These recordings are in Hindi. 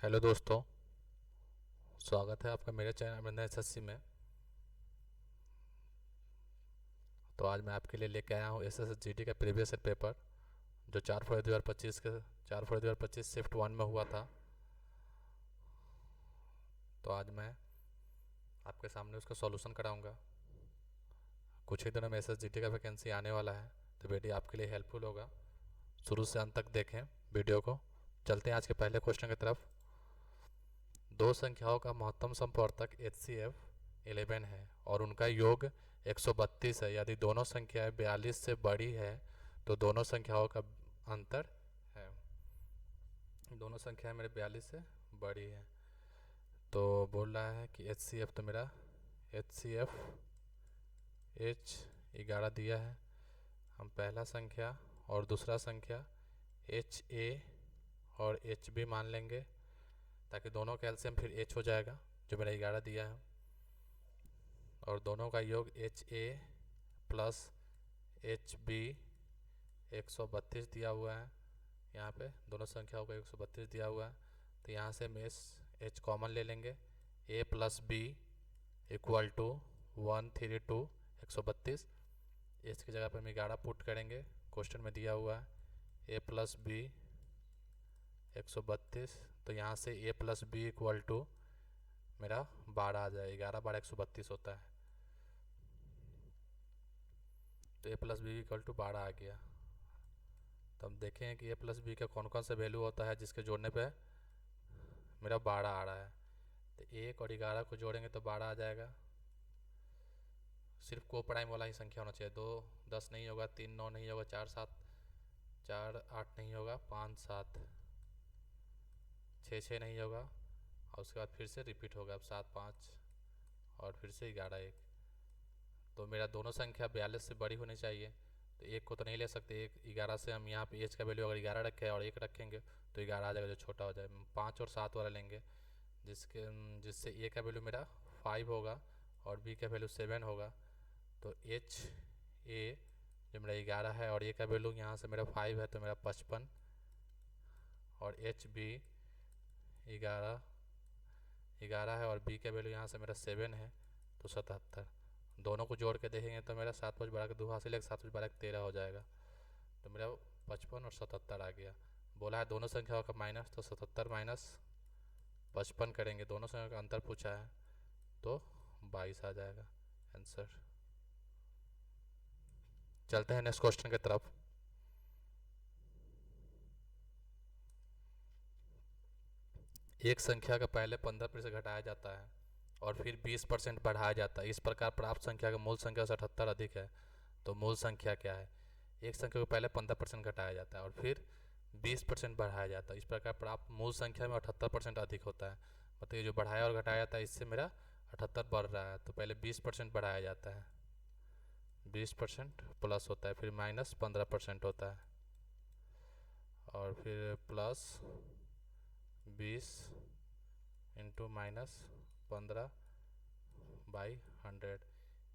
हेलो दोस्तों। स्वागत है आपका मेरे चैनल अमरिंदर एसएससी में। तो आज मैं आपके लिए लेके आया हूँ एसएसजीडी का प्रीवियस ईयर पेपर जो 4 फरवरी 2025 शिफ्ट 1 में हुआ था। तो आज मैं आपके सामने उसका सॉल्यूशन कराऊंगा। कुछ ही दिनों में एसएसजीडी का वैकेंसी आने वाला है, तो वीडियो आपके लिए हेल्पफुल होगा। शुरू से अंत तक देखें वीडियो को। चलते हैं आज के पहले क्वेश्चन की तरफ। दो संख्याओं का महत्तम समवर्तक HCF 11 है और उनका योग 132 है। यदि दोनों संख्याएं 42 से बड़ी है तो दोनों संख्याओं का अंतर है। दोनों संख्याएं मेरे 42 से बड़ी है, तो बोल रहा है कि HCF, तो मेरा HCF H11 दिया है। हम पहला संख्या और दूसरा संख्या HA और HB मान लेंगे ताकि दोनों का एलसीएम फिर H हो जाएगा, जो मेरा 11 दिया है। और दोनों का योग HA प्लस HB 132 दिया हुआ है। यहाँ पे दोनों संख्याओं को 132 दिया हुआ है, तो यहाँ से हम H कॉमन ले लेंगे। A plus B equal to 132 132। H की जगह पर हम 11 पुट करेंगे, क्वेश्चन में दिया हुआ है A प्लस B 132। तो यहाँ से A plus B equal to मेरा 12 आ जाए। 11 12 132 होता है, तो A plus B equal to 12 आ गया। तो हम देखें कि A प्लस बी का कौन कौन सा वैल्यू होता है जिसके जोड़ने पे मेरा 12 आ रहा है। तो 1 और 11 को जोड़ेंगे तो 12 आ जाएगा। सिर्फ को प्राइम वाला ही संख्या होना चाहिए। 2 10 नहीं होगा, 3 9 नहीं होगा, 4 7 4 8 नहीं होगा, 5 7 6 6 नहीं होगा, और उसके बाद फिर से रिपीट होगा। अब 7 5 और फिर से 11 1। तो मेरा दोनों संख्या 42 से बड़ी होनी चाहिए। तो एक को तो नहीं ले सकते। एक 11 से हम यहाँ पे एच का वैल्यू अगर 11 रखे और 1 रखेंगे तो 11 आ जाएगा, जो छोटा हो जाए। 5 और 7 वाला लेंगे जिससे ए का वैल्यू मेरा 5 होगा और बी का वैल्यू 7 होगा। तो एच ए जो मेरा 11 है और ए का वैल्यू यहाँ से मेरा 5 है, तो मेरा 55। और एच बी 11 11 है और बी का वैल्यू यहाँ से मेरा 7 है, तो 77। दोनों को जोड़ के देखेंगे तो मेरा 7 5 12 के 2 हासिल है, 7 5 12 के 13 हो जाएगा। तो मेरा 55 और 77 आ गया। बोला है दोनों संख्याओं का माइनस, तो 77 माइनस 55 करेंगे। दोनों संख्या का अंतर पूछा है, तो 22 आ जाएगा आंसर। चलते हैं नेक्स्ट क्वेश्चन की तरफ। एक संख्या का पहले 15% घटाया जाता है और फिर 20% बढ़ाया जाता है। इस प्रकार प्राप्त संख्या का मूल संख्या से 78 अधिक है, तो मूल संख्या क्या है? एक संख्या को पहले 15% घटाया जाता है और फिर 20% बढ़ाया जाता है। इस प्रकार प्राप्त मूल संख्या में 78% अधिक होता है। मतलब ये जो बढ़ाया और घटाया जाता है, इससे मेरा 78 बढ़ रहा है। तो पहले 20% बढ़ाया जाता है, 20% प्लस होता है, फिर माइनस 15% होता है, और फिर प्लस 20 इंटू माइनस 15/100।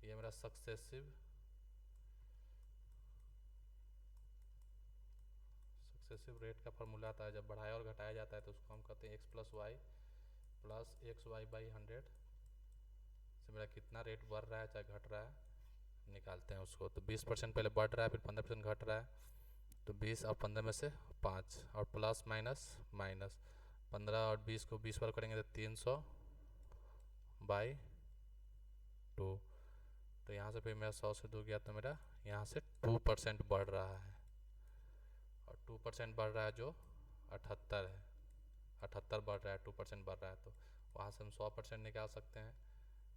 ये मेरा सक्सेसिव रेट का फॉर्मूला आता है। जब बढ़ाया और घटाया जाता है तो उसको हम कहते हैं X plus Y plus X Y by 100 से मेरा कितना रेट बढ़ रहा है चाहे घट रहा है निकालते हैं उसको। तो 20% पहले बढ़ रहा है, फिर 15% घट रहा है, तो 20 और 15 में से 5, और प्लस माइनस माइनस 15 और 20 को 20 बार करेंगे तो 300/2। तो यहाँ से फिर मेरा 100 से 2 गया, तो मेरा यहाँ से 2% बढ़ रहा है, और 2% बढ़ रहा है जो 78 है। 78 बढ़ रहा है, 2% बढ़ रहा है, तो वहाँ से हम 100% निकाल सकते हैं।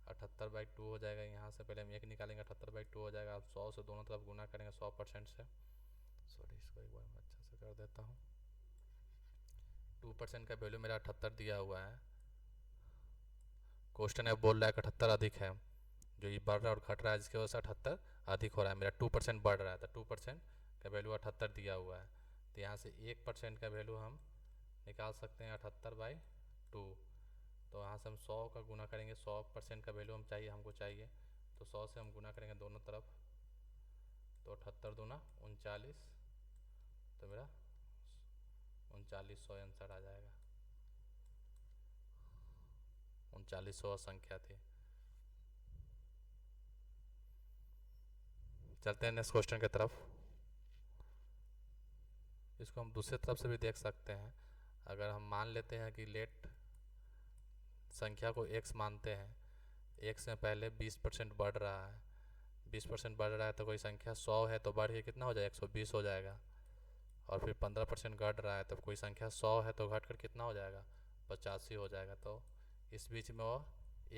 78/2 हो जाएगा। यहाँ से पहले हम 1 निकालेंगे, 78/2 हो जाएगा। आप 100 से दोनों तरफ गुना करेंगे 100% से। सॉरी, इसको एक बार मैं अच्छा से कर देता हूँ। 2% का वैल्यू मेरा 78 दिया हुआ है। क्वेश्चन है बोल रहा है कि 78 अधिक है। जो ये बढ़ रहा है और घट रहा है, जिसकी वजह से 78 अधिक हो रहा है। मेरा 2% बढ़ रहा है, तो 2% का वैल्यू 78 दिया हुआ है। तो यहाँ से 1% का वैल्यू हम निकाल सकते हैं 78/2। तो यहाँ से हम 100 का गुना करेंगे, 100% का वैल्यू हमको चाहिए। तो 100 से हम गुना करेंगे दोनों तरफ, तो 78 दूना 39, तो मेरा 3900 आंसर आ जाएगा। 3900 संख्या थी। चलते हैं नेक्स्ट क्वेश्चन की तरफ। इसको हम दूसरी तरफ से भी देख सकते हैं। अगर हम मान लेते हैं कि लेट संख्या को x मानते हैं, x में पहले 20% बढ़ रहा है, 20% बढ़ रहा है तो कोई संख्या 100 है तो बढ़ के कितना हो जाएगा, 120 हो जाएगा। और फिर 15% घट रहा है तो कोई संख्या 100 है तो घट कर कितना हो जाएगा, 85 हो जाएगा। तो इस बीच में वो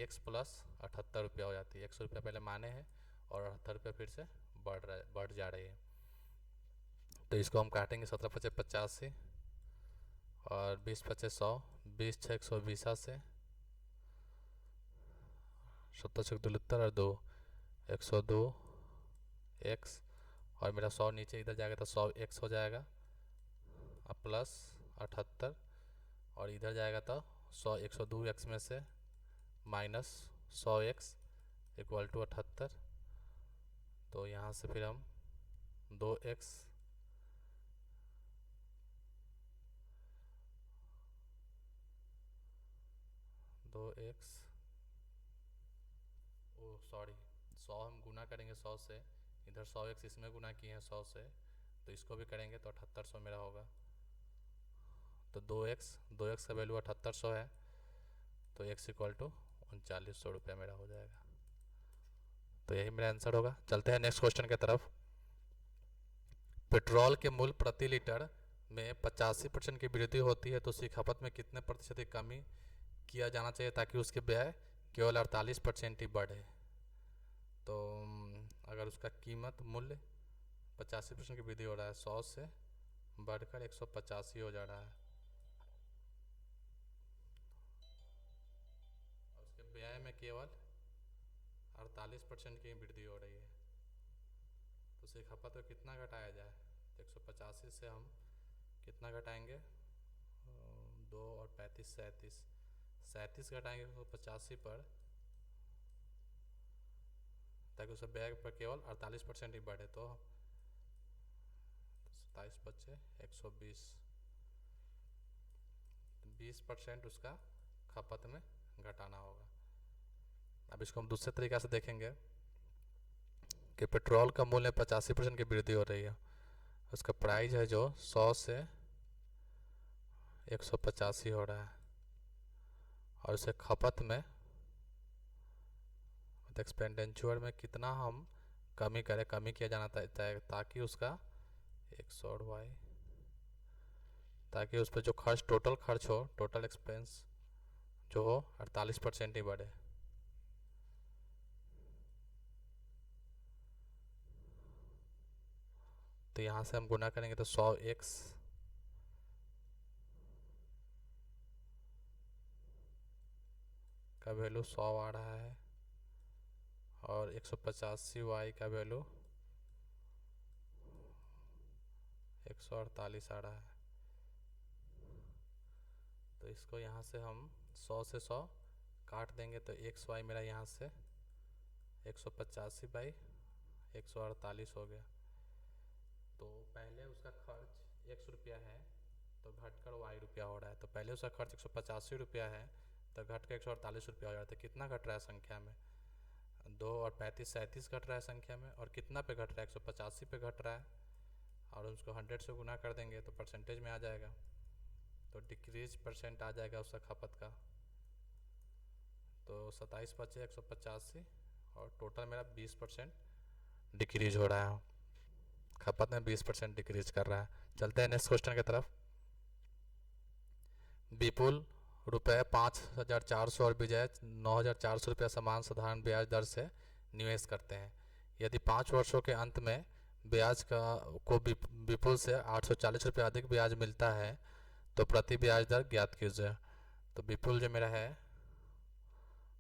x प्लस 78 रुपया हो जाती है। 100 रुपया पहले माने हैं और 78 रुपया फिर से बढ़ जा रही है। तो इसको हम काटेंगे 17 पचे 85 और 20 पचे 100, 20 छः 120 से 70 छः 72 और 2 102 x, और मेरा 100 नीचे इधर जाएगा तो 100 x हो जाएगा और प्लस 78, और इधर जाएगा तो 100 102 x में से माइनस 100 x इक्वल टू 78। तो यहाँ से फिर हम 2x ओ सॉरी 100 हम गुना करेंगे 100 से, इधर 100x इसमें गुना किए हैं 100 से, तो इसको भी करेंगे तो 7800 मेरा होगा। तो 2x का वैल्यू 7800 है, तो x इक्वल टू 3900 रुपया मेरा हो जाएगा। तो यही मेरा आंसर होगा। चलते हैं नेक्स्ट क्वेश्चन की तरफ। पेट्रोल के मूल्य प्रति लीटर में 85% की वृद्धि होती है तो उसकी खपत में कितने प्रतिशत की कमी किया जाना चाहिए ताकि उसके व्यय केवल 48% ही बढ़े। तो अगर उसका कीमत मूल्य 85% की वृद्धि हो रहा है, 100 से बढ़कर 185 हो जा रहा है, और उसके व्यय में केवल 48% की वृद्धि हो रही है, तो उसकी खपत को कितना घटाया जाए। तो 185 से हम कितना घटाएंगे, 2 और 35 37 घटाएंगे 185 पर, ताकि उसका व्यय पर केवल 48% ही बढ़े। तो 27 बचे 120, 20% उसका खपत में घटाना होगा। अब इसको हम दूसरे तरीक़ा से देखेंगे कि पेट्रोल का मूल्य 85% की वृद्धि हो रही है, उसका प्राइस है जो 100 से 185 हो रहा है, और उसे खपत में एक्सपेंडिचर में कितना हम कमी किया जाना ताकि उसका 100y, ताकि उस पर जो टोटल खर्च हो, टोटल एक्सपेंस जो हो 48% ही बढ़े। तो यहाँ से हम गुना करेंगे तो 100x का वैल्यू 100 आ रहा है और 185y का वैल्यू 148 आ रहा है। तो इसको यहाँ से हम 100 से 100 काट देंगे तो xy मेरा यहाँ से 185 बाई 148 हो गया। तो पहले उसका खर्च 100 रुपया है तो घटकर y रुपया हो रहा है। तो पहले उसका खर्च 185 रुपया है तो घट कर 148 रुपया हो जाता है। कितना घट रहा है संख्या में, 2 और 35 37 घट रहा है संख्या में, और कितना पे घट रहा है, 185 पे घट रहा है, और उसको 100 से गुना कर देंगे तो परसेंटेज में आ जाएगा, तो डिक्रीज परसेंट आ जाएगा उसका खपत का। तो 27 बचे 185 और टोटल मेरा 20% डिक्रीज हो रहा है, खपत में 20% डिक्रीज कर रहा है। चलते हैं नेक्स्ट क्वेश्चन की तरफ। विपुल रुपये 5400 और विजय 9400 रुपया समान साधारण ब्याज दर से निवेश करते हैं। यदि 5 वर्षों के अंत में ब्याज को विपुल से 840 रुपया अधिक ब्याज मिलता है तो प्रति ब्याज दर ज्ञात कीजिए। तो विपुल जो मेरा है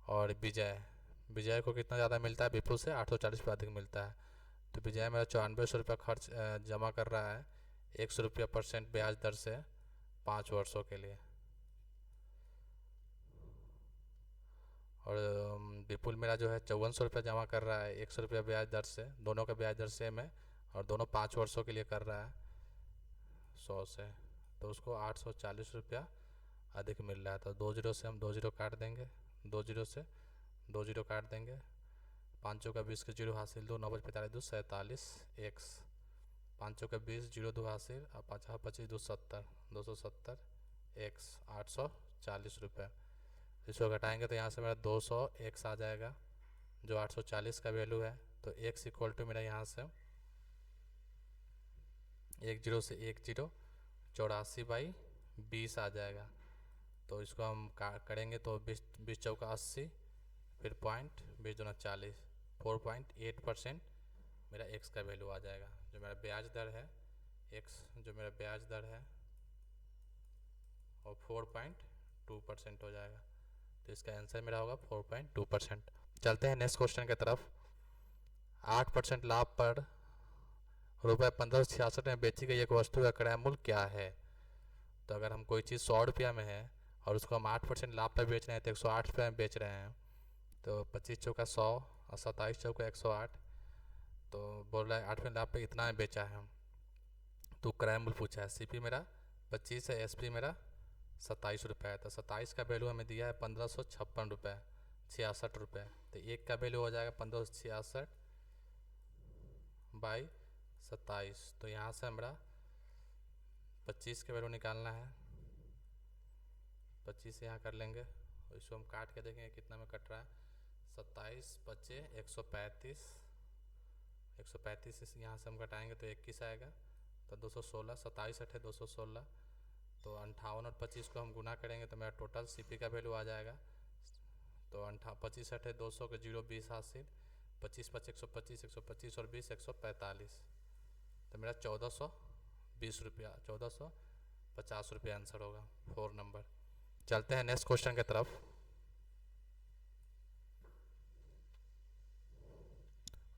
और विजय को कितना ज़्यादा मिलता है, विपुल से 840 रुपया अधिक मिलता है। तो विजय मेरा 9400 रुपया खर्च जमा कर रहा है 100 रुपया % ब्याज दर से 5 वर्षों के लिए, और विपुल मेरा जो है 5400 रुपया जमा कर रहा है 100 रुपया ब्याज दर से, दोनों का ब्याज दर सेम है और दोनों 5 वर्षों के लिए कर रहा है 100 से, तो उसको 840 रुपया अधिक मिल रहा है। तो 2 जीरो से हम 2 जीरो काट देंगे, 2 जीरो से 2 जीरो काट देंगे, 5 चौका 20 के जीरो हासिल, 2 9 45 2 47 एक्स, 5 चौका 20 जीरो 2 हासिल, और 5 25 2 70 270 एक्स 840 रुपये। इसको घटाएंगे तो यहाँ से मेरा 200 एक्स आ जाएगा जो 840 का वैल्यू है। तो एक्स इक्वल टू मेरा यहाँ से 1 जीरो से 1 जीरो 84/20 आ जाएगा। तो इसको हम करेंगे तो 20 चौका 80, फिर पॉइंट 20 दूना 40, 4.8% मेरा एक्स का वैल्यू आ जाएगा। जो मेरा ब्याज दर है एक्स, जो मेरा ब्याज दर है और 4.2% हो जाएगा। तो इसका आंसर मेरा होगा 4.2%। चलते हैं नेक्स्ट क्वेश्चन की तरफ। 8% लाभ पर ₹1566 में बेची गई एक वस्तु का क्रय मूल्य क्या है? तो अगर हम कोई चीज़ 100 रुपया में है और उसको हम 8% लाभ पर बेच रहे हैं तो 108 रुपये में बेच रहे हैं। तो 25 चौका 100 और 27 चौका 108, तो बोल रहा है 8% लाभ पे इतना में बेचा है। तो क्रय मूल्य पूछा है। सीपी मेरा 25 है, एसपी मेरा 27 रुपये है। तो 27 का वैल्यू हमें दिया है 1556 रुपये 66 रुपये। तो एक का वैल्यू हो जाएगा 1566/27। तो यहाँ से हमारा 25 का वैल्यू निकालना है। 25 यहाँ कर लेंगे और इसको हम काट के देखेंगे कितना में कट रहा है। 27 25 135, 135 यहाँ से हम घटाएंगे तो 21 आएगा। तो 216, 27 8 216, तो 58 और 25 को हम गुना करेंगे तो मेरा टोटल सीपी का वैल्यू आ जाएगा। तो 25 8 200 के 0 20 हासिल, 25 5 125, 125 और 20 145, तो मेरा 1420 रुपया 1450 रुपया आंसर होगा 4 नंबर। चलते हैं नेक्स्ट क्वेश्चन की तरफ।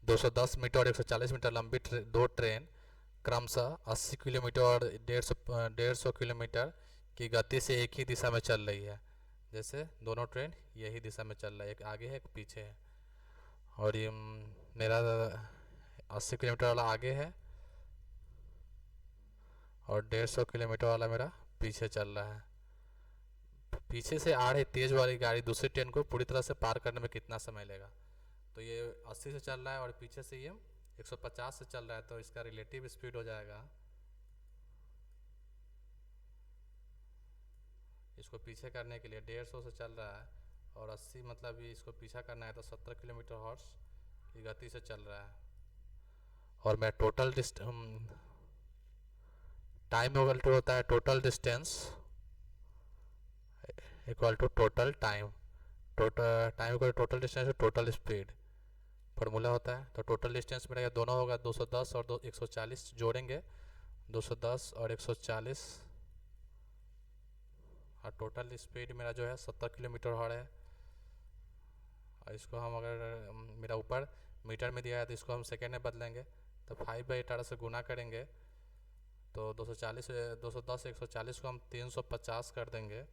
दो 210 मीटर और 140 मीटर लंबी दो ट्रेन क्रमशः 80 किलोमीटर और 150 किलोमीटर की गति से एक ही दिशा में चल रही है। जैसे दोनों ट्रेन यही दिशा में चल रहा है, एक आगे है एक पीछे है। और ये मेरा 80 किलोमीटर वाला आगे है और 150 किलोमीटर वाला मेरा पीछे चल रहा है। पीछे से आ रही तेज़ वाली गाड़ी दूसरी ट्रेन को पूरी तरह से पार करने में कितना समय लेगा? तो ये 80 से चल रहा है और पीछे से ये 150 से चल रहा है, तो इसका रिलेटिव स्पीड हो जाएगा, इसको पीछे करने के लिए 150 से चल रहा है और 80 मतलब ये इसको पीछा करना है तो 70 किलोमीटर हॉर्स की गति से चल रहा है। और मैं टोटल टाइम इक्वल टू होता है total distance equal to total time, time equal total distance total speed formula होता है। तो टोटल डिस्टेंस मेरा दोनों होगा 210 और 140 जोड़ेंगे, 210 और 140, और टोटल स्पीड मेरा जो है 70 किलोमीटर हॉर है। और इसको हम अगर मेरा ऊपर मीटर में दिया है तो इसको हम सेकेंड में बदलेंगे, तो 5/18 से गुना करेंगे तो 240 210 140 को हम 350 कर देंगे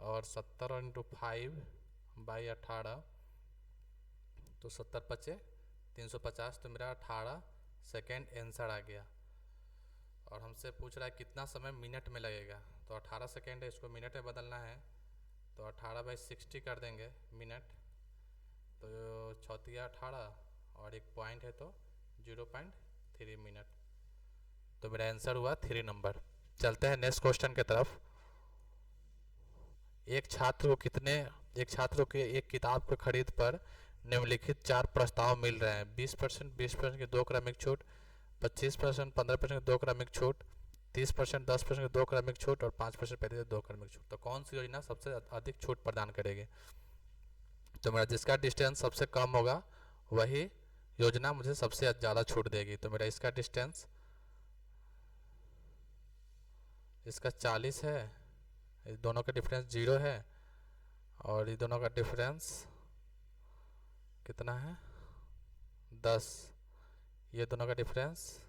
और 70 इंटू 5/18 तो 70 25 350, तो मेरा 18 सेकेंड आंसर आ गया। और हमसे पूछ रहा है कितना समय मिनट में लगेगा, तो 18 सेकेंड है, इसको मिनट में बदलना है तो 18/60 कर देंगे मिनट, तो 18 और एक पॉइंट है तो 0.3 मिनट। तो मेरा आंसर हुआ 3 नंबर। चलते हैं नेक्स्ट क्वेश्चन की तरफ। एक छात्र को एक किताब की खरीद पर निम्नलिखित 4 प्रस्ताव मिल रहे हैं। 20% 20% की 2 क्रमिक छूट, 25% 15% की 2 क्रमिक छूट, 30% 10% की 2 क्रमिक छूट और 5% 35% 2 क्रमिक छूट। तो कौन सी योजना सबसे अधिक छूट प्रदान करेगी? तो मेरा जिसका डिस्टेंस सबसे कम होगा वही योजना मुझे सबसे ज़्यादा छूट देगी। तो मेरा इसका डिस्टेंस इसका 40 है, इस दोनों का डिफरेंस 0 है, और ये दोनों का डिफरेंस कितना है 10, ये दोनों का डिफरेंस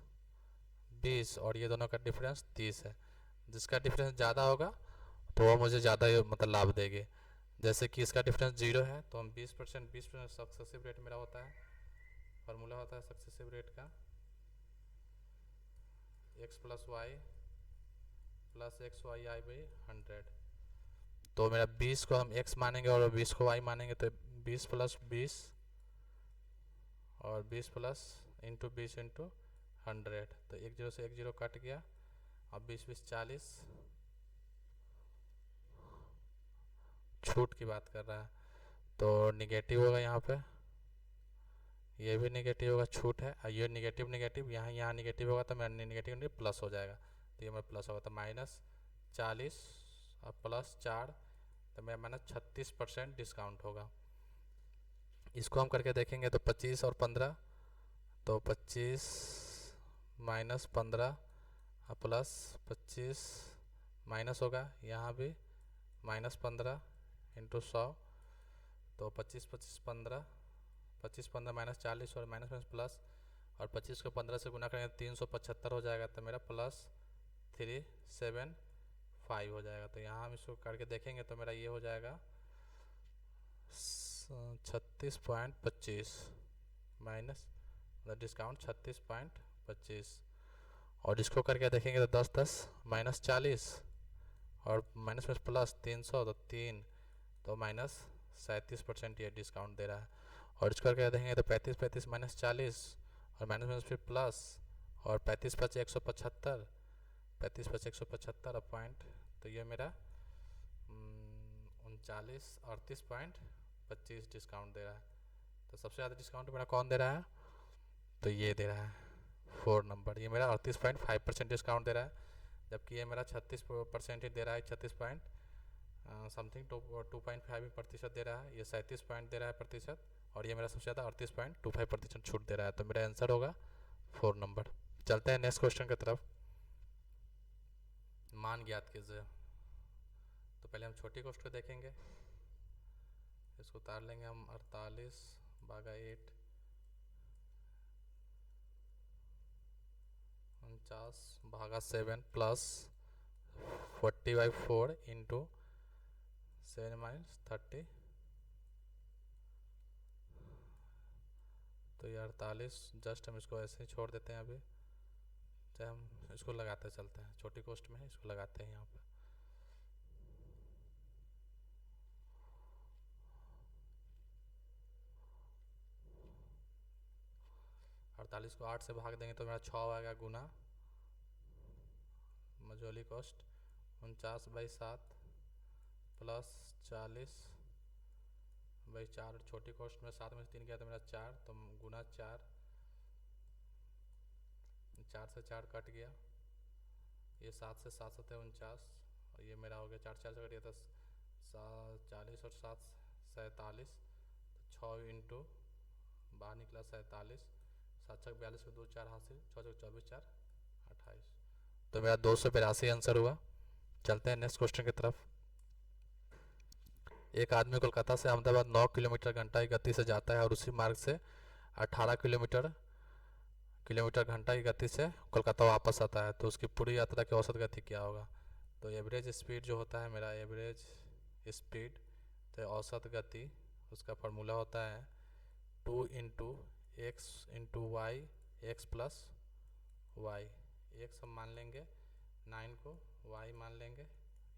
20 और ये दोनों का डिफरेंस 30 है। जिसका डिफरेंस ज़्यादा होगा तो वो मुझे ज़्यादा मतलब लाभ देगी। जैसे कि इसका डिफरेंस 0 है तो हम 20% सक्सेसिव रेट मेरा होता है, फार्मूला होता है सक्सेसिव रेट का x + y + xy/100। तो मेरा 20 को हम x मानेंगे और 20 को y मानेंगे, तो 20 प्लस 20 और 20 प्लस इंटू 20 इंटू 100, तो 1 0 से 1 0 कट गया। अब 20 20 40, छूट की बात कर रहा है तो निगेटिव होगा यहाँ पे, ये भी निगेटिव होगा, छूट है। और ये निगेटिव निगेटिव यहाँ निगेटिव होगा तो मेरा निगेटिव प्लस हो जाएगा, तो ये मेरा प्लस होगा, तो -40 और +4, तो मेरा -36% डिस्काउंट होगा। इसको हम करके देखेंगे तो 25 और 15, तो 25 -15 प्लस 25 माइनस होगा, यहाँ भी -15 इंटू 100, तो 25 25 15, 25 15 -40 और माइनस प्लस, और 25 को 15 से गुना करेंगे 375 हो जाएगा, तो मेरा +375 हो जाएगा। तो यहाँ हम इसको करके देखेंगे तो मेरा ये हो जाएगा 36.25 माइनस डिस्काउंट 36.25, और इसको करके देखेंगे तो 10 10 -40 और माइनस में प्लस 300, तो 3, तो -37% ये डिस्काउंट दे रहा है। और इसको करके देखेंगे तो 35 35 -40 और माइनस में फिर प्लस, और 35 5 175, 35 5 175 पॉइंट, तो ये मेरा 38.25 डिस्काउंट दे रहा है। तो सबसे ज़्यादा डिस्काउंट मेरा कौन दे रहा है, तो ये दे रहा है 4 नंबर, ये मेरा 38.5% डिस्काउंट दे रहा है, जबकि ये मेरा 36% ही दे रहा है, 36 पॉइंट समथिंग 2.5% दे रहा है, ये 37 पॉइंट दे रहा है प्रतिशत, और ये मेरा सबसे ज़्यादा 38.25% छूट दे रहा है, तो मेरा आंसर होगा 4 नंबर। चलते हैं नेक्स्ट क्वेश्चन की तरफ। मान ज्ञात कीजिए। तो पहले हम छोटी कोष्ठ को देखेंगे, इसको उतार लेंगे हम 48/8 49/7 प्लस 40/4 इंटू 7 - 30, तो ये 48, जस्ट हम इसको ऐसे ही छोड़ देते हैं अभी, चाहे हम इसको लगाते चलते हैं, छोटी कोष्ठ में है इसको लगाते हैं यहाँ पे। अड़तालीस को 8 से भाग देंगे तो मेरा 6 आएगा, गुना मझोली कोष्ठ 49/7 प्लस 40/4, छोटी कोष्ठ में 7 में से 3 गया तो मेरा 4, तो गुना 4, 4 से 4 कट गया, ये 7 से 7 7 49, और ये मेरा हो गया 4 4 से कट गया, तो 40 और 7 47, तो 6 इंटू बाहर निकला 47, 7 6 42 को 2 4 हासिल, 6 6 24 4 28, तो मेरा 282 आंसर हुआ। चलते हैं नेक्स्ट क्वेश्चन की तरफ। एक आदमी कोलकाता से अहमदाबाद 9 किलोमीटर घंटा की गति से जाता है और उसी मार्ग से 18 किलोमीटर घंटा की गति से कोलकाता वापस आता है, तो उसकी पूरी यात्रा की औसत गति क्या होगा। तो एवरेज स्पीड जो होता है मेरा, एवरेज स्पीड, तो औसत गति उसका फार्मूला होता है 2 into x into y, x plus y, x हम मान लेंगे 9 को, वाई मान लेंगे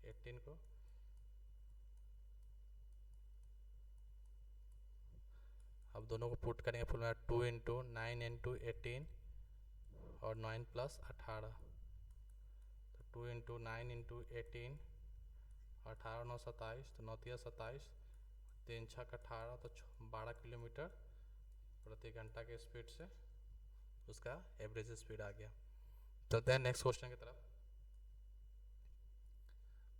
18 को, अब दोनों को पुट करेंगे फुल में 2 इंटू 9 इंटू 18 और 9 प्लस 18, तो 2 इंटू 9 इंटू 18, 18 9 27, तो 9 3 27, 3 6 18, तो 12 किलोमीटर प्रति घंटा के स्पीड से उसका एवरेज स्पीड आ गया। चलते हैं नेक्स्ट क्वेश्चन की तरफ।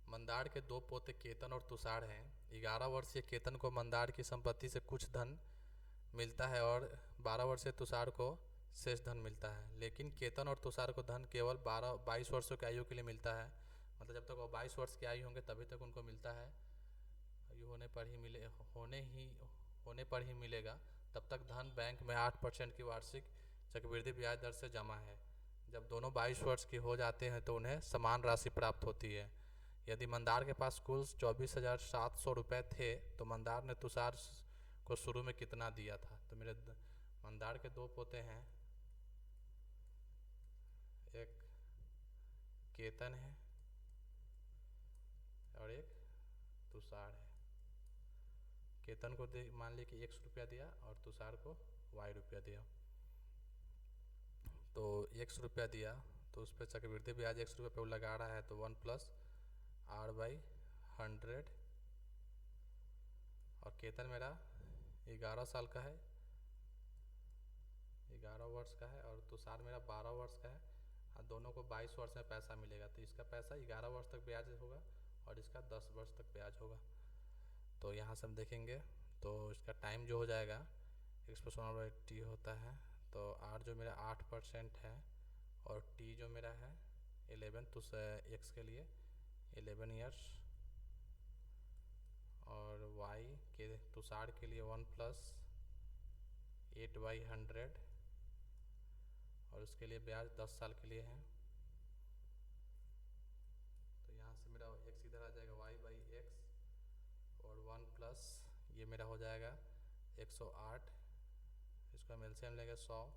मंदार के 2 पोते केतन और तुषार हैं। 11 वर्षीय केतन को मंदार की संपत्ति से कुछ धन मिलता है और 12 वर्षीय तुषार को शेष धन मिलता है, लेकिन केतन और तुषार को धन केवल 22 वर्षों की आयु के लिए मिलता है, मतलब जब तक वो 22 वर्ष की आयु होंगे तभी तक उनको मिलता है, आयु होने पर ही मिलेगा, तब तक धन बैंक में 8% की वार्षिक चक्रवृद्धि ब्याज दर से जमा है। जब दोनों 22 वर्ष के हो जाते हैं तो उन्हें समान राशि प्राप्त होती है। यदि मंदार के पास कुल 24,700 रुपये थे तो मंदार ने तुषार को शुरू में कितना दिया था। तो मेरे मंदार के 2 पोते हैं, एक केतन है और एक तुषार है। केतन को मान ली कि x रुपया दिया और तुषार को y रुपया दिया। तो x रुपया दिया तो उस पर चक्रवृद्धि ब्याज x रुपये पे वो लगा रहा है, तो 1+r/100। और केतन मेरा 11 साल का है, 11 वर्ष का है, और तुषार मेरा 12 वर्ष का है। और दोनों को 22 वर्ष में पैसा मिलेगा, तो इसका पैसा 11 वर्ष तक ब्याज होगा और इसका 10 वर्ष तक ब्याज होगा। तो यहाँ से हम देखेंगे तो इसका टाइम जो हो जाएगा x/t होता है, तो r जो मेरा 8% है और t जो मेरा है 11, तो x के लिए 11 ईयर्स, और y के तुषार के लिए 1+8/100, और उसके लिए ब्याज 10 साल के लिए है। तो यहाँ से मेरा x इधर आ जाएगा y/x, और 1+ ये मेरा हो जाएगा 108, इसको हम एलसीएम लेंगे 100,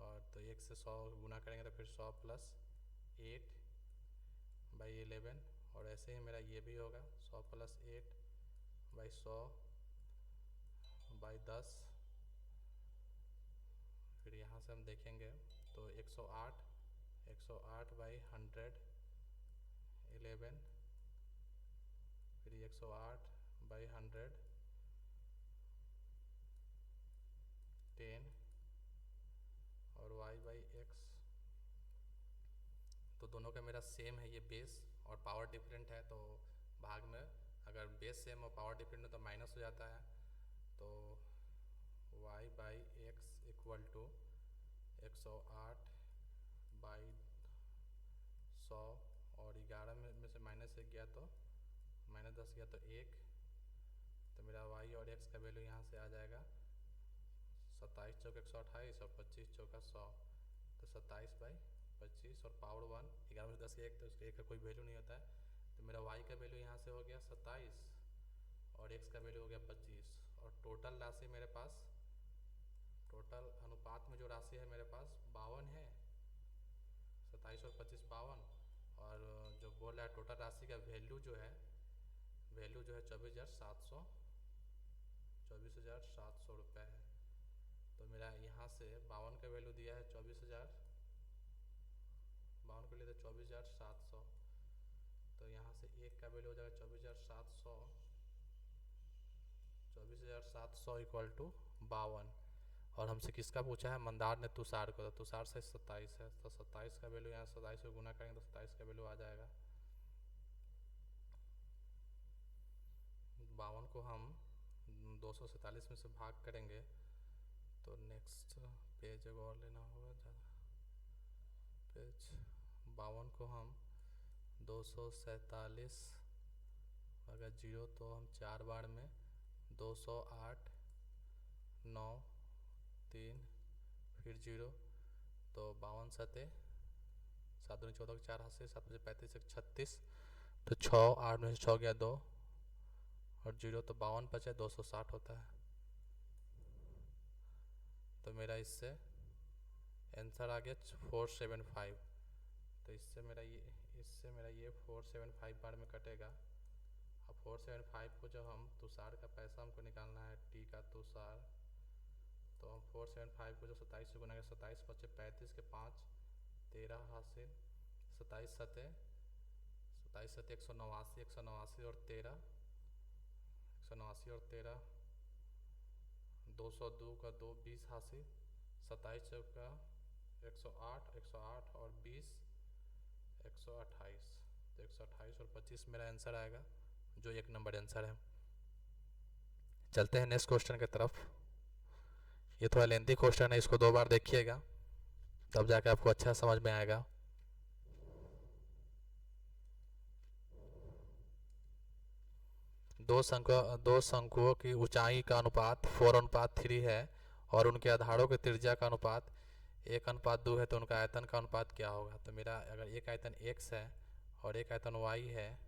और तो 1 से 100 गुना करेंगे तो फिर 100+8/11, और ऐसे ही मेरा ये भी होगा 100+8/100/10। फिर यहाँ से हम देखेंगे तो 108/100/11, फिर 108/100 10, और y/x। तो दोनों का मेरा सेम है ये बेस, और पावर डिफरेंट है, तो भाग में अगर बेस सेम और पावर डिफरेंट है तो माइनस हो जाता है। तो y/x इक्वल टू 108/100, और 11 में से -1 गया तो -10 गया तो 1, तो मेरा y और x का वैल्यू यहाँ से आ जाएगा 27 चौक 128 और 25 चौका 100, तो 27/25, और पावर 1, 11 में से 10 1, तो उसका 1 का कोई वैल्यू नहीं होता है। तो मेरा y का वैल्यू यहाँ से हो गया 27 और x का वैल्यू हो गया 25, और टोटल राशि मेरे पास, टोटल अनुपात में जो राशि है मेरे पास 52 है, 27 और 25 52, और जो बोल रहा है टोटल राशि का वैल्यू जो है 24,700 रुपये है। तो मेरा यहाँ से 52 का वैल्यू दिया है 24,000, 52 के लिए तो 24,700, तो यहाँ से 1 का वैल्यू हो जाएगा 24,700, 24,700 इक्वल टू 52। और हमसे किसका पूछा है? मंदार ने तुषार को, तो तुषार से 27 है, तो 27 का वैल्यू यहाँ 27 को गुना करेंगे तो 27 का वैल्यू आ जाएगा। 52 को हम 247 में से भाग करेंगे तो नेक्स्ट पेज एक और लेना होगा ज़्यादा पेज। 52 को हम 247 अगर 0 तो हम 4 बार में 208 9 3 फिर 0, तो 52 सते 7 दूनी 14 4 हाथ से 7 बजे 35 1 36, तो 6 8 में से 6 गया 2 और 0, तो 52 बचे 260 होता है। तो मेरा इससे आंसर आ गया 475। तो इससे मेरा ये 475 बार में कटेगा। अब 475 को जब हम तुषार का पैसा हमको निकालना है, टी का तुषार, तो हम 475 को जो 27 से गुना 27 बचे 35 के 5 13 हासिल, 27 सते 189 189 और 13 189 और 13 202 का 2 20 हासिल, 27 चौका 108 108 और 20 128, तो 128 और 25 मेरा आंसर आएगा, जो 1 नंबर आंसर है। चलते हैं नेक्स्ट क्वेश्चन की तरफ। ये थोड़ा लेंथी क्वेश्चन है, इसको 2 बार देखिएगा तब जाके आपको अच्छा समझ में आएगा। दो शंकुओं की ऊंचाई का अनुपात 4:3 है और उनके आधारों की त्रिज्या का अनुपात 1:2 है, तो उनका आयतन का अनुपात क्या होगा? तो मेरा अगर एक आयतन x है और एक आयतन y है,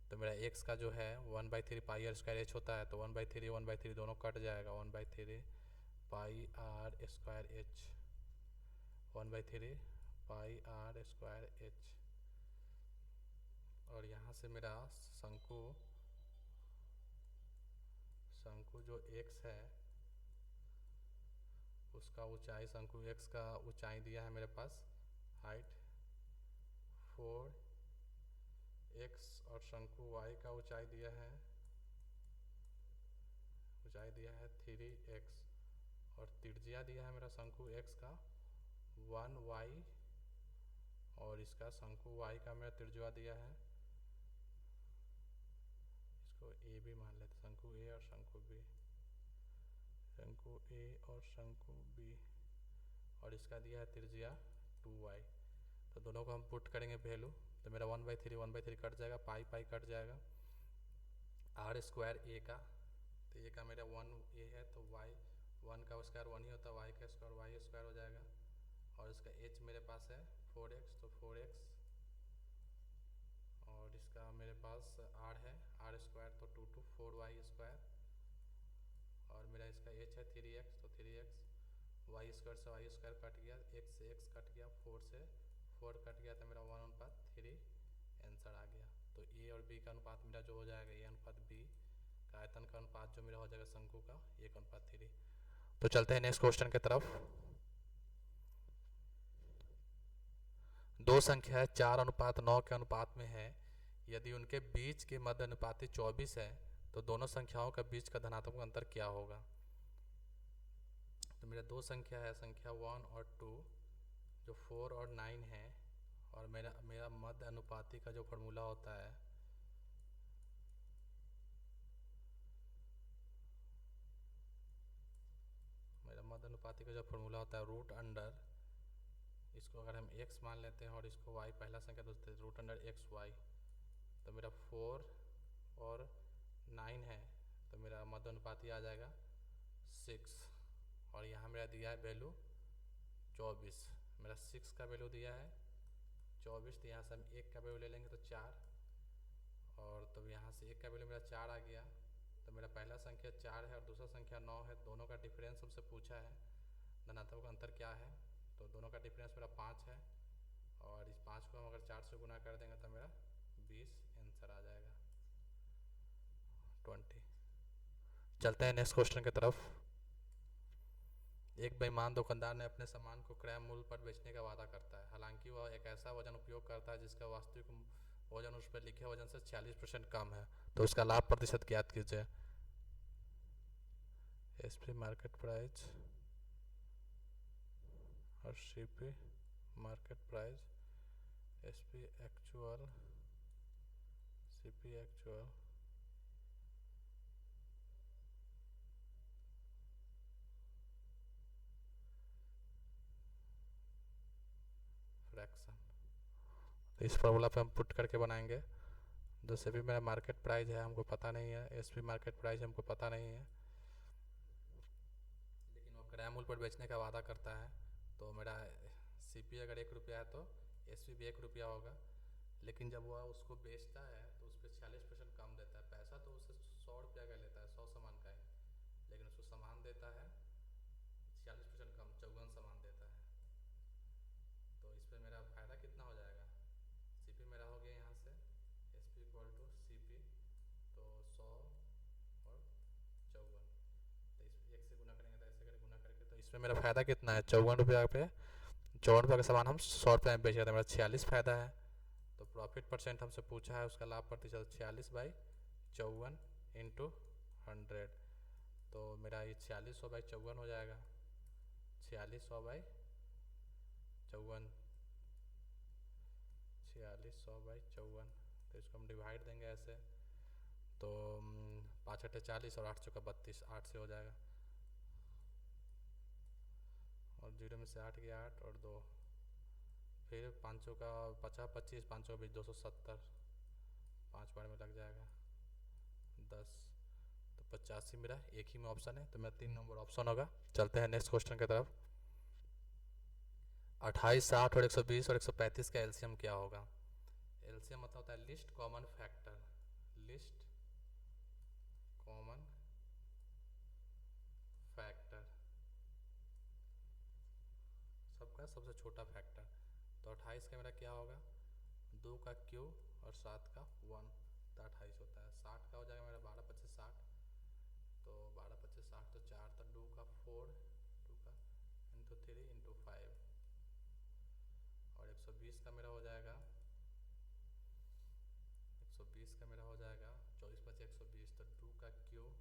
तो मेरा x का जो है 1/3 पाई आर स्क्वायर h होता है, तो 1/3 दोनों कट जाएगा, 1/3 pi r square h, 1/3 pi r square h, और यहाँ से मेरा शंकु जो x है उसका ऊंचाई, शंकु x का ऊंचाई दिया है मेरे पास हाइट 4x, और शंकु y का ऊंचाई दिया है 3x, और त्रिज्या दिया है मेरा शंकु x का 1y, और इसका शंकु y का मेरा त्रिज्या दिया है, इसको a भी मान लेते, शंकु a और शंकु b, और इसका दिया है त्रिज्या 2y। तो दोनों को हम पुट करेंगे वैल्यू, तो मेरा 1/3 कट जाएगा, पाई पाई कट जाएगा, r स्क्वायर a का, तो a का मेरा 1a है तो y 1 का स्क्वायर 1 ही होता है, y का स्क्वायर y स्क्वायर हो जाएगा, और इसका h मेरे पास है 4x तो 4x, और इसका मेरे पास r है r स्क्वायर तो 2 to 4y स्क्वायर, और मेरा इसका h है 3x तो 3x, y स्क्वायर से y स्क्वायर कट गया, x से x कट गया, 4 से 4 कट गया, तो मेरा 1/3 आंसर आ गया। तो a और b का अनुपात मेरा जो हो जाएगा a/b का आयतन का अनुपात जो मेरा हो जाएगा शंकु का 1/3। तो चलते हैं नेक्स्ट क्वेश्चन की तरफ। दो संख्या 4:9 के अनुपात में है, यदि उनके बीच के मध्य अनुपाती 24 है तो दोनों संख्याओं का बीच का धनात्मक अंतर क्या होगा। तो मेरा दो संख्या है, संख्या 1 और 2 जो 4 और 9 है, और मेरा मध्य अनुपाती का जो फॉर्मूला होता है रूट अंडर, इसको अगर हम x मान लेते हैं और इसको y पहला संख्या दोस्त रूट अंडर xy, तो मेरा 4 और 9 है तो मेरा मध्य अनुपाती आ जाएगा 6, और यहाँ मेरा दिया है वैल्यू 24, मेरा 6 का वैल्यू दिया है 24, तो यहाँ से हम 1 का वैल्यू ले लेंगे तो 4, और तो यहाँ से 1 का वैल्यू मेरा 4 आ गया, तो मेरा पहला संख्या 4 है और दूसरा संख्या 9 है, दोनों का डिफरेंस हमसे पूछा है, धनात्मक अंतर क्या है, तो दोनों का डिफरेंस मेरा 5 है, और इस 5 को हम अगर 4 से गुना कर देंगे तो मेरा 20 आंसर आ जाएगा 20। चलते हैं नेक्स्ट क्वेश्चन की तरफ। एक बेईमान दुकानदार ने अपने सामान को क्रय मूल्य पर बेचने का वादा करता है, हालांकि वह एक ऐसा वजन उपयोग करता है जिसका वास्तविक वजन उस पर लिखे वजन से 40% कम है, तो उसका लाभ प्रतिशत ज्ञात कीजिए। एसपी मार्केट प्राइस और CP market price, SP actual, CP actual, fraction. तो इस फॉर्मूला पे हम पुट करके बनाएंगे। जो सीपी मेरा मार्केट प्राइस है हमको पता नहीं है, एसपी मार्केट प्राइस हमको पता नहीं है, लेकिन वो क्रय मूल्य पर बेचने का वादा करता है, तो मेरा सीपी अगर 1 रुपया है तो एसपी भी 1 रुपया होगा, लेकिन जब वह उसको बेचता है तो उस पर 40% कम देता है, पैसा तो उससे 100 रुपया का लेता है, 100 सामान का है, लेकिन उसको सामान देता है 40% कम, 54 सामान देता है, तो इस पर मेरा फ़ायदा कितना हो जाएगा, सीपी मेरा हो गया यहाँ से एसपी इक्वल टू सीपी, तो 100 और 54, तो इस 1 से गुना करेंगे तो ऐसे करके गुना करके, तो इसमें मेरा फ़ायदा कितना है 54 रुपया पे, 54 रुपये का सामान हम 100 रुपये में बेच रहे थे, मेरा 46 फ़ायदा है। तो प्रॉफिट परसेंट हमसे पूछा है, उसका लाभ प्रतिशत 46/54 इंटू 100, तो मेरा ये 4600/54 हो जाएगा, 4600/54, 4600/54, तो इसको हम डिवाइड देंगे ऐसे, तो 5 × 40 और 8 × 32, 8 से हो जाएगा, और 0 में से 8 गया 8 और 2, फिर 500 का 50 25, 500 का 270, 5 बार में लग जाएगा 10, तो 85 मेरा एक ही में ऑप्शन है, तो मेरा 3 नंबर ऑप्शन होगा। चलते हैं नेक्स्ट क्वेश्चन की तरफ। 28, 60 और 120 और 135 का एलसीएम क्या होगा। एलसीएम मतलब होता है list common factor, list common factor, सबका सबसे छोटा फैक्टर। तो 28 का मेरा क्या होगा, 2 का क्यूब और 7 का 1 तो 28 होता है। 60 का हो जाएगा मेरा 12 25 60, तो 12 25 60 तो 4, तो 2 का 4, 2 का इंटू 3 इंटू 5, और 120 का मेरा हो जाएगा 120 का मेरा हो जाएगा 24 बचे 120, तो 2 का क्यूब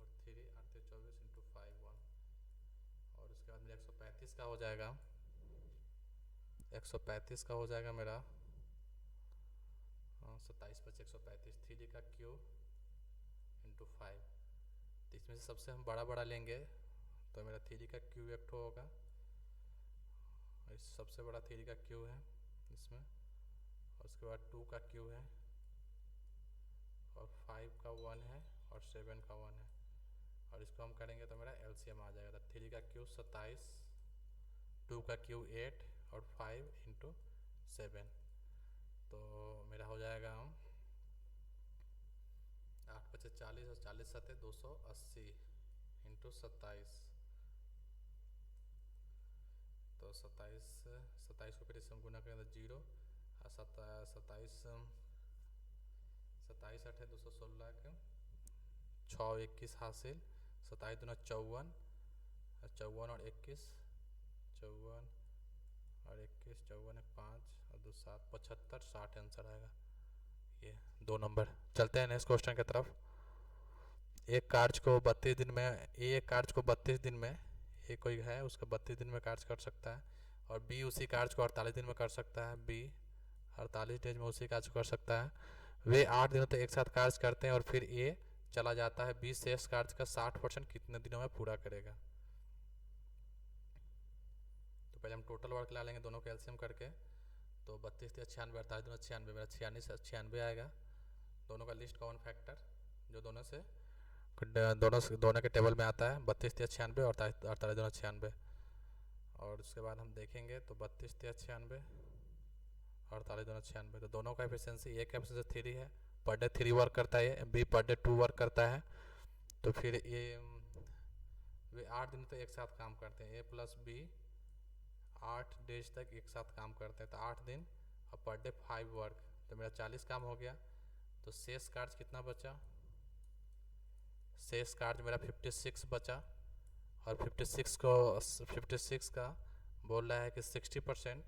और 3 8 24 इंटू 5 1, और उसके बाद मेरा 135 का हो जाएगा 135 का हो जाएगा मेरा 27 बचे 135, 3 का क्यूब इंटू 5, तो इसमें से सबसे हम बड़ा बड़ा लेंगे, तो मेरा 3 का क्यूब एक ठो होगा, इस सबसे बड़ा 3 का क्यूब है इसमें, और उसके बाद 2 का क्यूब है, और 5 का 1 है, और 7 का 1 है, और इसको हम करेंगे तो मेरा एलसीएम आ जाएगा। तो 3 का क्यूब 27, 2 का क्यूब 8 और 5 इंटू 7, तो मेरा हो जाएगा 8 पचे 40 और 40 सत्ते 280 इंटू 27, तो 27 को फिर इससे हम गुना करें तो 0, और 27 अठे 216 के 6 21 हासिल, 27 दूना 54, 54 और 21 54 और 21 54 एक 5 और 2 7 75 60 आंसर आएगा। ये 2 नंबर। चलते हैं नेक्स्ट क्वेश्चन की तरफ। एक कार्य को 32 दिन में एक कार्य को 32 दिन में एक कोई है उसका 32 दिन में कार्य कर सकता है, और बी उसी कार्य को 48 दिन में कर सकता है, बी 48 डेज में उसी कार्य को कर सकता है। वे 8 दिनों तक एक साथ कार्य करते हैं और फिर ए चला जाता है, बी शेष कार्य का 60% कितने दिनों में पूरा करेगा। तो पहले हम टोटल वर्क ला लेंगे दोनों का एलसीएम करके, तो 32 से 96 48 दूना 96, मेरा 96 आएगा। दोनों का लिस्ट कॉमन फैक्टर जो दोनों के टेबल में आता है, 32 से 96 और 48 दूना 96, और उसके बाद हम देखेंगे तो 32 से 96 और 48 दूना 96, तो दोनों का एफिशिएंसी, ए का एफिशिएंसी 3 है, पर डे 3 वर्क करता है, बी पर डे 2 वर्क करता है, तो फिर ये वे 8 दिन तक एक साथ काम करते हैं, ए प्लस बी 8 डेज तक एक साथ काम करते हैं, तो 8 दिन और पर डे 5 वर्क, तो मेरा 40 काम हो गया। तो शेष कार्य कितना बचा, शेष कार्य मेरा 56 बचा, और 56 का बोल रहा है कि 60%,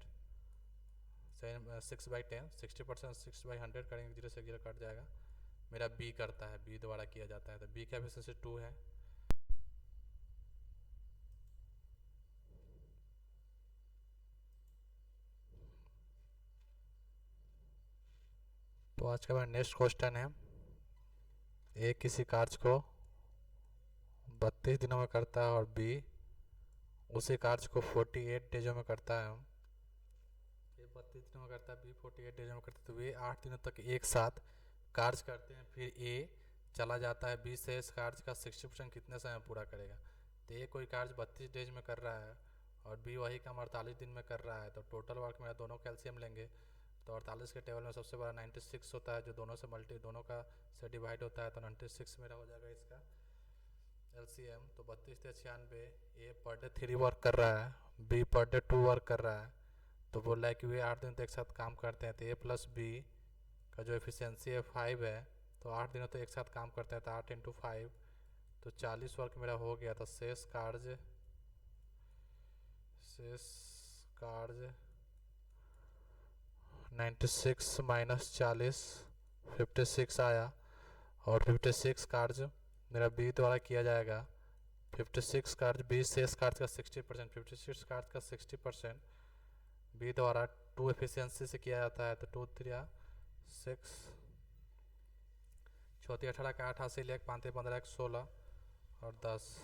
6/10 60%, 6/100 करेंगे, 0 से 0 कट जाएगा, मेरा बी करता है, बी द्वारा किया जाता है, तो बी का एफिशिएंसी 2 है। तो आज का मेरा नेक्स्ट क्वेश्चन है, ए किसी कार्य को 32 दिनों में करता है और बी उसी कार्य को 48 डेजों में करता है। ए 32 दिनों में करता है, बी 48 डेजों में करता है, तो वे 8 दिनों तक एक साथ कार्य करते हैं, फिर ए चला जाता है, बी से इस कार्य का 60% कितने समय में पूरा करेगा। तो ए कोई कार्य 32 डेज में कर रहा है और बी वही काम 48 दिन में कर रहा है, तो टोटल वर्क मेरा दोनों कैल्शियम लेंगे, तो 48 के टेबल में सबसे बड़ा 96 होता है, जो दोनों का से डिवाइड होता है, तो 96 मेरा हो जाएगा इसका एलसीएम। तो 32 से 96, ए पर डे 3 वर्क कर रहा है, बी पर डे 2 वर्क कर रहा है, तो बोल रहा है कि वे 8 दिन तक एक साथ काम करते हैं, तो ए प्लस बी का जो एफिशिएंसी है 5 है, तो 8 दिनों तक एक साथ काम करते हैं, तो 8 इंटू 5, तो 40 वर्क मेरा हो गया। तो शेष कार्य 96 माइनस 40 56 आया, और 56 कार्य मेरा बी द्वारा किया जाएगा, 56 कार्य बी शेष कार्य का 60%, 56 कार्य का 60% बी द्वारा 2 एफिशिएंसी से किया जाता है, तो 2 3 6 चौथी 18 का 8 हासिल 1 5 15 1 16 और 10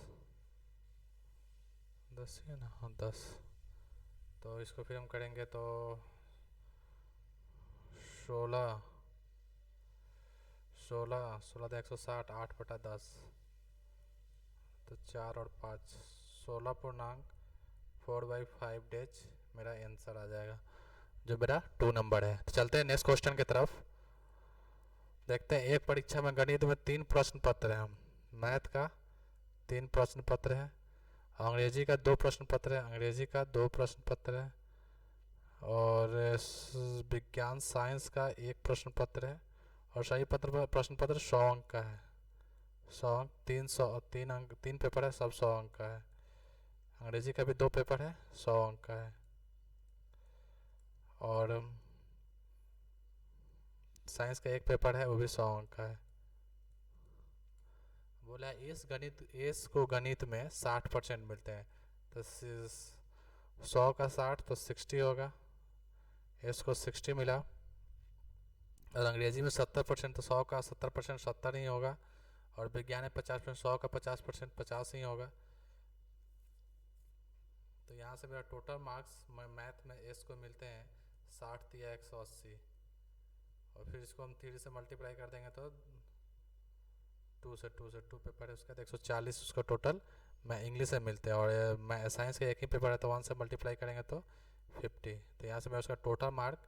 है ना, हाँ 10, तो इसको फिर हम करेंगे तो 16 तो 160 8 बटा 10, तो 4 और 5 16.4/5 डेज मेरा आंसर आ जाएगा, जो मेरा 2 नंबर है। तो चलते हैं नेक्स्ट क्वेश्चन की तरफ। देखते हैं, एक परीक्षा में गणित में 3 प्रश्न पत्र हैं, मैथ का 3 प्रश्न पत्र है, अंग्रेजी का 2 प्रश्न पत्र है, और विज्ञान साइंस का एक प्रश्न पत्र है और सही प्रश्न पत्र 100 अंक का है। 100 अंक, 3 अंक, 3 पेपर है, सब 100 अंक का है। अंग्रेजी का भी 2 पेपर है, 100 अंक का है। और साइंस का एक पेपर है, वो भी 100 अंक का है। बोला इस को गणित में 60% मिलते हैं, तो 100 का 60 तो 60 होगा। इसको 60 मिला। और अंग्रेजी में 70%, तो 100 का 70% 70 ही होगा। और विज्ञान में 50%, 100 का 50% 50 ही होगा। तो यहाँ से मेरा टोटल मार्क्स मैथ में एस को मिलते हैं 60 या 180। और फिर इसको हम 3 से मल्टीप्लाई कर देंगे तो 2 पेपर है उसका, तो 140 उसका टोटल मैं इंग्लिश से मिलते हैं। और मैं साइंस का एक ही पेपर है, तो 1 से मल्टीप्लाई करेंगे तो 50। तो यहाँ से मैं उसका टोटल मार्क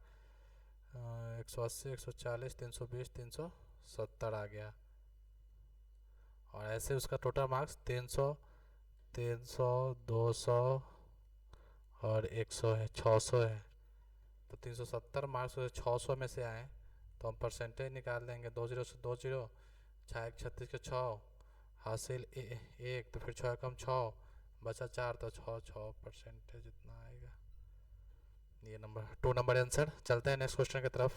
180, 140, 320, 370 आ गया। और ऐसे उसका टोटल मार्क्स 300, 200 और 100 है, 600 है। तो 370 मार्क्स 600 में से आए, तो हम परसेंटेज निकाल देंगे। 20 से 20, 6 36 के 6 हासिल 1, तो फिर 6 कम 6 बचा 4, तो 6 परसेंटेज इतना आएगा। ये नंबर 2 नंबर आंसर। चलते हैं नेक्स्ट क्वेश्चन की तरफ।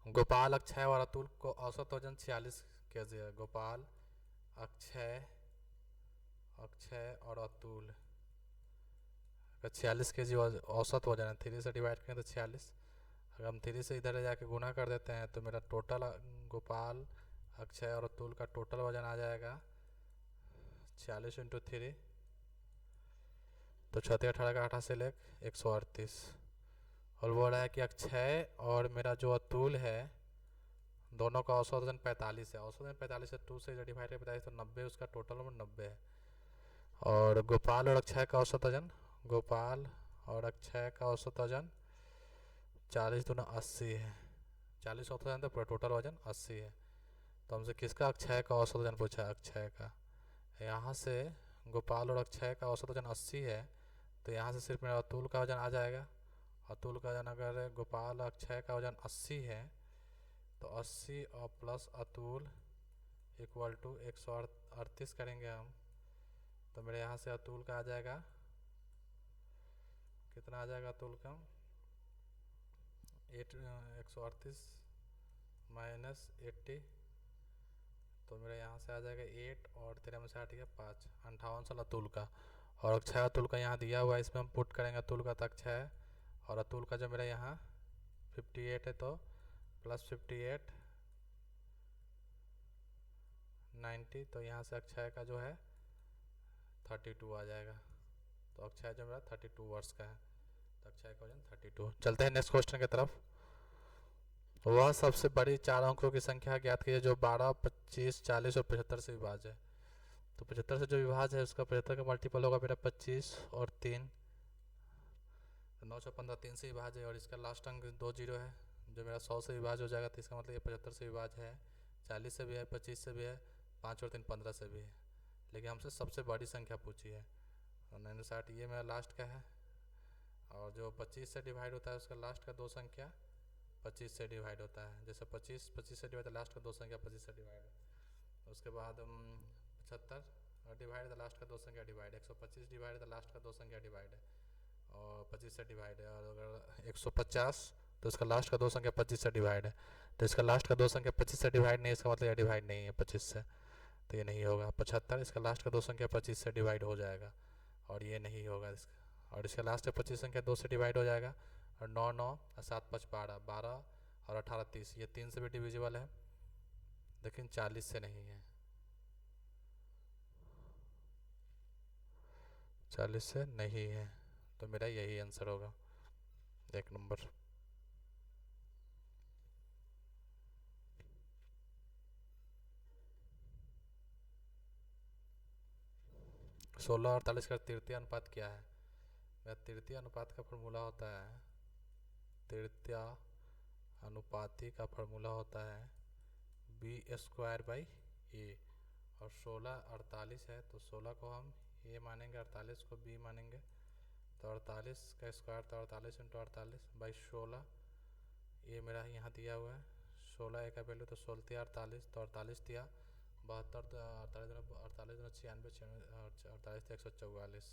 गोपाल, अक्षय और अतुल को औसत वजन 46 केजी है। गोपाल, अक्षय और अतुल का 46 केजी औसत वजन है। 3 से डिवाइड करें तो 46। अगर हम 3 से इधर जाके गुना कर देते हैं तो मेरा टोटल गोपाल, अक्षय और अतुल का टोटल वजन आ जाएगा 46 × 3, तो 36 18 का 8 से लेक 138। और बोल रहा है कि अक्षय और मेरा जो अतुल है दोनों का औसत वजन 45 है। औसत वजन 45 है, 2 से डिवाइड कर 45 तो 90, उसका टोटल नंबर 90 है। और गोपाल और अक्षय का औसत वजन, गोपाल और अक्षय का औसत वजन 40 दूना 80 है। 40 औसत वजन, तो पूरा टोटल वजन 80 है। तो हमसे किसका अक्षय का औसत वजन पूछा है? अक्षय का। यहाँ से गोपाल और अक्षय का औसत वजन 80 है, तो यहाँ से सिर्फ मेरा अतुल का वजन आ जाएगा। अतुल का वजन, अगर गोपाल अक्षय का वजन 80 है, तो 80 और प्लस अतुल इक्वल टू 138 करेंगे हम, तो मेरे यहाँ से अतुल का आ जाएगा, कितना आ जाएगा अतुल का? 138 माइनस 80, तो मेरे यहाँ से आ जाएगा 8 और 13 में से 8 गया 5, 58 साल अतुल का। और अक्षय अतुल का यहाँ दिया हुआ है, इसमें हम पुट करेंगे अतुल का, तो अक्षय और अतुल का जो मेरा यहाँ 58 है, तो प्लस 58 90, तो यहाँ से अक्षय का जो है 32 आ जाएगा। तो अक्षय जो मेरा 32 वर्ष का है, तो अक्षय का वजन 32। चलते हैं नेक्स्ट क्वेश्चन की तरफ। वह सबसे बड़ी 4 अंकों की संख्या ज्ञात कीजिए जो 12, 25, 40 और 75 से विभाज्य है। तो 75 से जो विभाज्य है उसका 75 का मल्टीपल होगा मेरा 25 और 3, तो 9 से 15 3 से विभाज्य है। और इसका लास्ट अंक 2 0 है, जो मेरा 100 से विभाज्य हो जाएगा, तो इसका मतलब ये 75 से विभाज्य है। 40 से भी है, 25 से भी है, 5 और 3 15 से भी है। लेकिन हमसे सबसे बड़ी संख्या पूछी है। 960 ये मेरा लास्ट का है। और जो 25 से डिवाइड होता है उसका लास्ट का 2 संख्या 25 से डिवाइड होता है। जैसे 25 से डिवाइड, लास्ट का 2 संख्या 25 से डिवाइड। उसके बाद 75 डिवाइड, द लास्ट का 2 संख्या डिवाइड। 125 डिवाइड, द लास्ट का 2 संख्या डिवाइड है और 25 से डिवाइड है। और अगर 150 तो इसका लास्ट का 2 संख्या 25 से डिवाइड है, तो इसका लास्ट का 2 संख्या 25 से डिवाइड नहीं है, इसका मतलब ये डिवाइड नहीं है 25 से, तो ये नहीं होगा। 75 इसका लास्ट का 2 संख्या 25 से डिवाइड हो जाएगा, और ये नहीं होगा इसका। और इसका लास्ट का 25 संख्या 2 से डिवाइड हो जाएगा। और 9 9 और 7 5 12, 12 और 18 30, ये 3 से भी डिविजिबल है, लेकिन 40 से नहीं है। 40 से नहीं है, तो मेरा यही आंसर होगा, 1 नंबर। 16 और 48 का तृतीय अनुपात क्या है? मेरा तृतीय अनुपात का फॉर्मूला होता है, तृतीय अनुपाती का फॉर्मूला होता है b²/a। और 16 48 है, तो 16 को हम a मानेंगे, 48 को b मानेंगे, तो 48 का स्क्वायर तो 48 इंटू 48/16, ये मेरा यहाँ दिया हुआ है 16 ए का वैल्यू, तो 16 48, तो 48 दिया 72, 48 96, 48 144,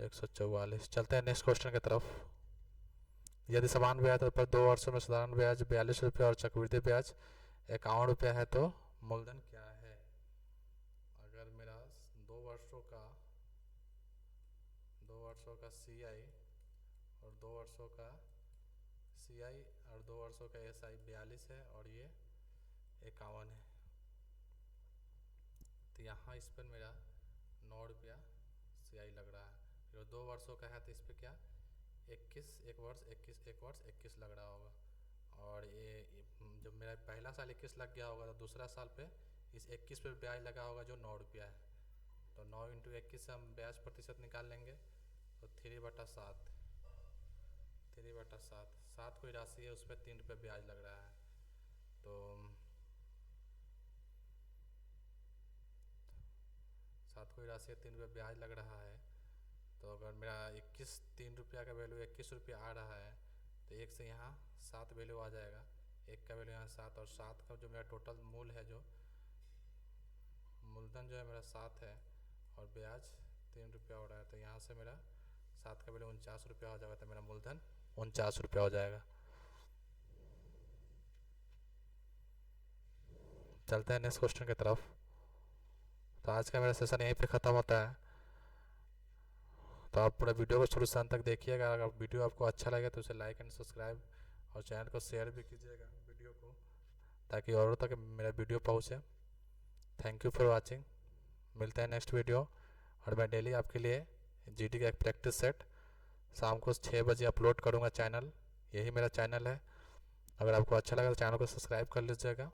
144। चलते हैं नेक्स्ट क्वेश्चन की तरफ। यदि समान ब्याज दर पर 2 वर्षों में साधारण ब्याज 42 रुपये और चक्रवृद्धि ब्याज 51 रुपया है तो मूलधन क्या है? अगर मेरा 2 वर्षों का CI और 2 वर्षों का CI और 2 वर्षों का SI 42 है और ये 51 है, तो यहाँ इस पर मेरा 9 रुपया CI लग रहा है। फिर 2 वर्षों का है तो इस पर क्या 21, एक वर्ष 21 लग रहा होगा। और ये जब मेरा पहला साल 21 लग गया होगा तो दूसरा साल पे इस 21 पे ब्याज लगा होगा जो 9 रुपया है, तो 9 इंटू 21 से हम ब्याज प्रतिशत निकाल लेंगे, तो 3/7, 7 कोई राशि है उस पर 3 रुपये ब्याज लग रहा है, तो 7 कोई राशि है 3 रुपये ब्याज लग रहा है। तो अगर मेरा 3 रुपया का वैल्यू 21 रुपया आ रहा है तो एक से यहाँ 7 वैल्यू आ जाएगा, एक का वैल्यू यहाँ 7, और 7 का जो मेरा टोटल मूल है, जो मूलधन जो है मेरा 7 है और ब्याज 3 रुपया हो रहा है, तो यहाँ से मेरा 7 का वैल्यू 49 रुपया हो जाएगा, तो मेरा मूलधन 49 रुपया हो जाएगा। चलते हैं नेक्स्ट क्वेश्चन की तरफ। तो आज का मेरा सेशन यहीं पे ख़त्म होता है, तो आप पूरा वीडियो को शुरू से अंत तक देखिएगा। अगर वीडियो आपको अच्छा लगे तो उसे लाइक एंड सब्सक्राइब और चैनल को शेयर भी कीजिएगा वीडियो को, ताकि औरों तक मेरा वीडियो पहुँचे। Thank you for watching. मिलते हैं नेक्स्ट वीडियो। और मैं डेली आपके लिए GD का एक प्रैक्टिस सेट शाम को 6 बजे अपलोड करूँगा चैनल, यही मेरा चैनल है। अगर आपको अच्छा लगा तो चैनल को सब्सक्राइब कर लीजिएगा।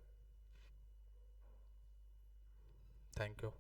Thank you.